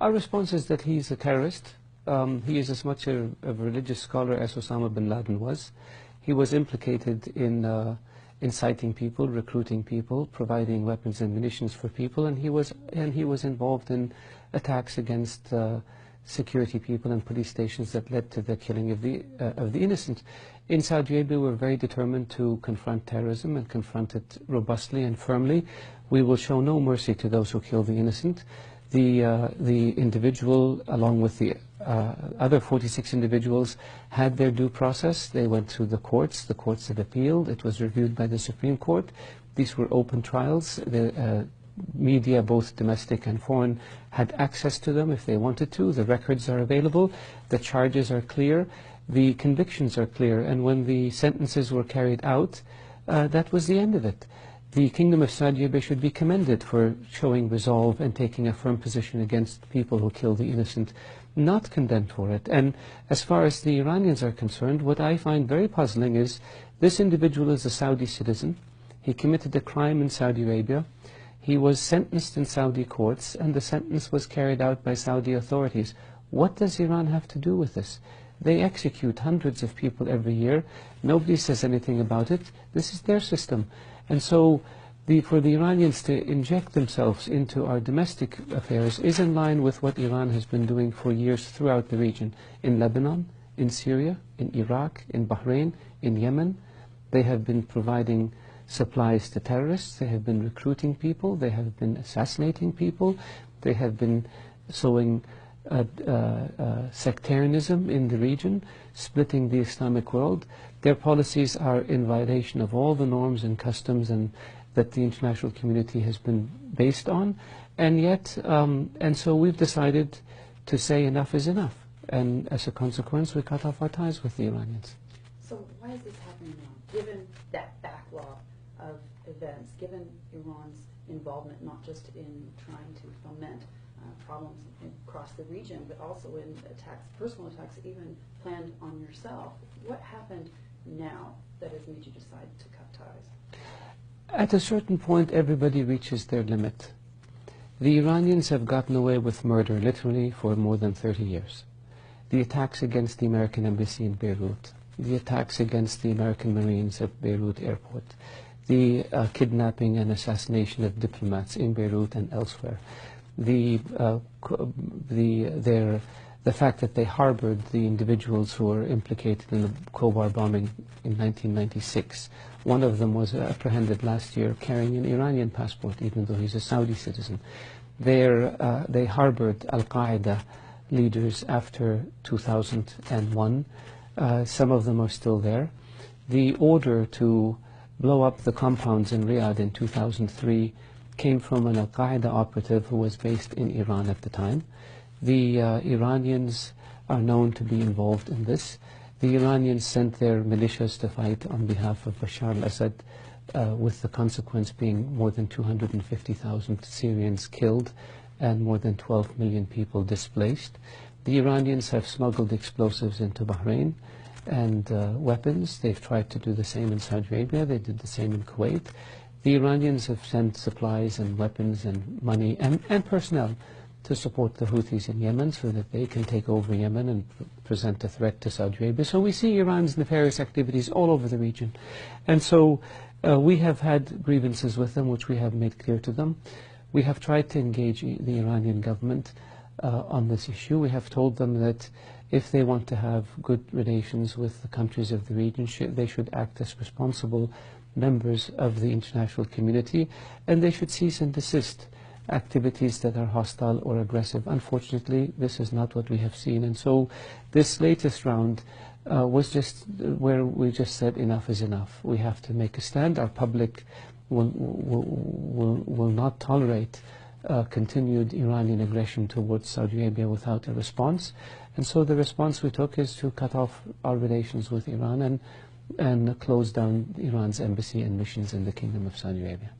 Our response is that he is a terrorist. He is as much a religious scholar as Osama bin Laden was. He was implicated in inciting people, recruiting people, providing weapons and munitions for people, and he was involved in attacks against security people and police stations that led to the killing of the innocent. In Saudi Arabia, we're very determined to confront terrorism and confront it robustly and firmly. We will show no mercy to those who kill the innocent. The individual, along with the other 46 individuals, had their due process. They went through the courts. The courts have appealed. It was reviewed by the Supreme Court. These were open trials. The media, both domestic and foreign, had access to them if they wanted to. The records are available. The charges are clear. The convictions are clear. And when the sentences were carried out, that was the end of it. The Kingdom of Saudi Arabia should be commended for showing resolve and taking a firm position against people who kill the innocent, not condemned for it. And as far as the Iranians are concerned, what I find very puzzling is this individual is a Saudi citizen. He committed a crime in Saudi Arabia. He was sentenced in Saudi courts, and the sentence was carried out by Saudi authorities. What does Iran have to do with this? They execute hundreds of people every year. Nobody says anything about it. This is their system. And so for the Iranians to inject themselves into our domestic affairs is in line with what Iran has been doing for years throughout the region. In Lebanon, in Syria, in Iraq, in Bahrain, in Yemen. They have been providing supplies to terrorists. They have been recruiting people. They have been assassinating people. They have been sowing sectarianism in the region, splitting the Islamic world. Their policies are in violation of all the norms and customs and that the international community has been based on, and yet, and so we've decided to say enough is enough, and as a consequence we cut off our ties with the Iranians. So why is this happening now, given that backlog of events, given Iran's involvement not just in trying to foment problems across the region, but also in attacks, personal attacks, even planned on yourself? What happened now that has made you decide to cut ties? At a certain point, everybody reaches their limit. The Iranians have gotten away with murder, literally, for more than 30 years. The attacks against the American embassy in Beirut, the attacks against the American Marines at Beirut airport, the kidnapping and assassination of diplomats in Beirut and elsewhere, the fact that they harbored the individuals who were implicated in the Khobar bombing in 1996. One of them was apprehended last year carrying an Iranian passport, even though he's a Saudi citizen. They harbored al-Qaeda leaders after 2001. Some of them are still there. The order to blow up the compounds in Riyadh in 2003 came from an al-Qaeda operative who was based in Iran at the time. The Iranians are known to be involved in this. The Iranians sent their militias to fight on behalf of Bashar al-Assad, with the consequence being more than 250,000 Syrians killed and more than 12 million people displaced. The Iranians have smuggled explosives into Bahrain and weapons. They've tried to do the same in Saudi Arabia. They did the same in Kuwait. The Iranians have sent supplies and weapons and money and personnel to support the Houthis in Yemen so that they can take over Yemen and present a threat to Saudi Arabia. So we see Iran's nefarious activities all over the region. And so we have had grievances with them, which we have made clear to them. We have tried to engage the Iranian government on this issue. We have told them that if they want to have good relations with the countries of the region, they should act as responsible members of the international community, and they should cease and desist activities that are hostile or aggressive. Unfortunately, this is not what we have seen, and so this latest round was just where we just said enough is enough. We have to make a stand. Our public will not tolerate continued Iranian aggression towards Saudi Arabia without a response, and so the response we took is to cut off our relations with Iran and close down Iran's embassy and missions in the Kingdom of Saudi Arabia.